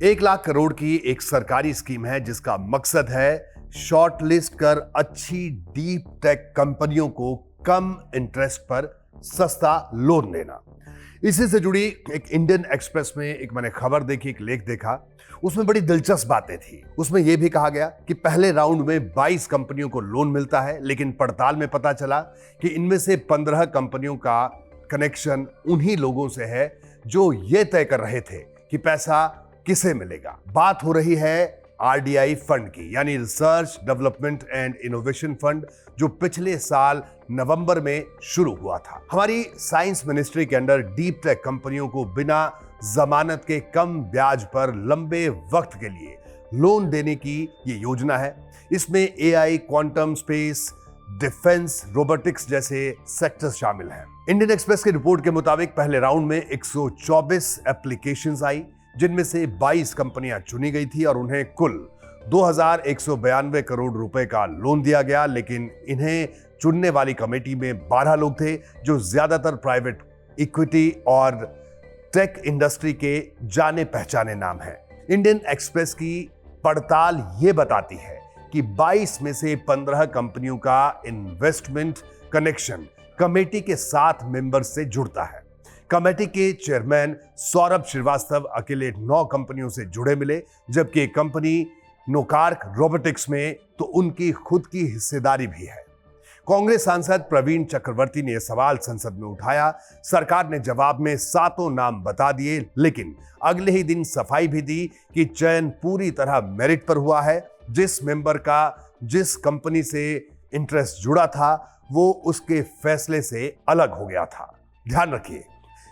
1 लाख करोड़ की एक सरकारी स्कीम है जिसका मकसद है शॉर्टलिस्ट कर अच्छी डीप टेक कंपनियों को कम इंटरेस्ट पर सस्ता लोन देना। इसी से जुड़ी एक इंडियन एक्सप्रेस में एक मैंने खबर देखी, एक लेख देखा, उसमें बड़ी दिलचस्प बातें थी। उसमें यह भी कहा गया कि पहले राउंड में 22 कंपनियों को लोन मिलता है, लेकिन पड़ताल में पता चला कि इनमें से 15 कंपनियों का कनेक्शन उन्हीं लोगों से है जो ये तय कर रहे थे कि पैसा किसे मिलेगा। बात हो रही है आरडीआई फंड की, यानी research development and innovation fund, जो पिछले साल नवंबर में शुरू हुआ था। हमारी साइंस मिनिस्ट्री के अंडर डीप टेक कंपनियों को बिना जमानत के कम ब्याज पर लंबे वक्त के लिए लोन देने की ये योजना है। इसमें AI, quantum, space, defence, robotics जैसे सेक्टर्स शामिल हैं। इंडियन एक्सप्रेस की रिपोर्ट के मुताबिक पहले राउंड में 124 एप्लीकेशंस आई, जिनमें से 22 कंपनियां चुनी गई थी और उन्हें कुल 2192 करोड़ रुपए का लोन दिया गया। लेकिन इन्हें चुनने वाली कमेटी में 12 लोग थे जो ज्यादातर प्राइवेट इक्विटी और टेक इंडस्ट्री के जाने पहचाने नाम हैं। इंडियन एक्सप्रेस की पड़ताल यह बताती है कि 22 में से 15 कंपनियों का इन्वेस्टमेंट कनेक्शन कमेटी के 7 मेंबर्स से जुड़ता है। कमेटी के चेयरमैन सौरभ श्रीवास्तव अकेले 9 कंपनियों से जुड़े मिले, जबकि कंपनी नोकार्क रोबोटिक्स में तो उनकी खुद की हिस्सेदारी भी है। कांग्रेस सांसद प्रवीण चक्रवर्ती ने यह सवाल संसद में उठाया। सरकार ने जवाब में 7 नाम बता दिए, लेकिन अगले ही दिन सफाई भी दी कि चयन पूरी तरह मेरिट पर हुआ है। जिस मेंबर का जिस कंपनी से इंटरेस्ट जुड़ा था वो उसके फैसले से अलग हो गया था। ध्यान रखिए,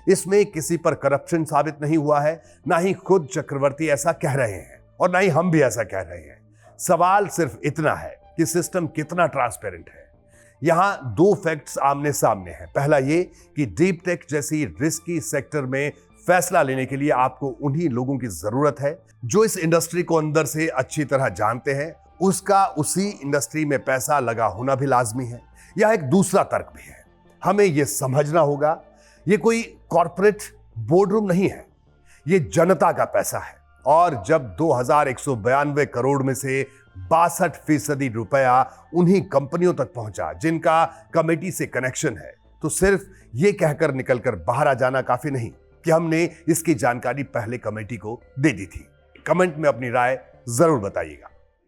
इसमें किसी पर करप्शन साबित नहीं हुआ है, ना ही खुद चक्रवर्ती ऐसा कह रहे हैं और ना ही हम भी ऐसा कह रहे हैं। सवाल सिर्फ इतना है कि सिस्टम कितना ट्रांसपेरेंट है। यहां 2 फैक्ट्स आमने सामने हैं। पहला ये कि डीप टेक जैसी रिस्की सेक्टर में फैसला लेने के लिए आपको उन्हीं लोगों की जरूरत है जो इस इंडस्ट्री को अंदर से अच्छी तरह जानते हैं। उसका उसी इंडस्ट्री में पैसा लगा होना भी लाजमी है। यह एक दूसरा तर्क भी है। हमें यह समझना होगा, ये कोई कॉर्पोरेट बोर्डरूम नहीं है, ये जनता का पैसा है। और जब 2192 करोड़ में से 62% रुपया उन्हीं कंपनियों तक पहुंचा जिनका कमेटी से कनेक्शन है, तो सिर्फ ये कहकर निकलकर बाहर आ जाना काफी नहीं कि हमने इसकी जानकारी पहले कमेटी को दे दी थी। कमेंट में अपनी राय जरूर बताइएगा।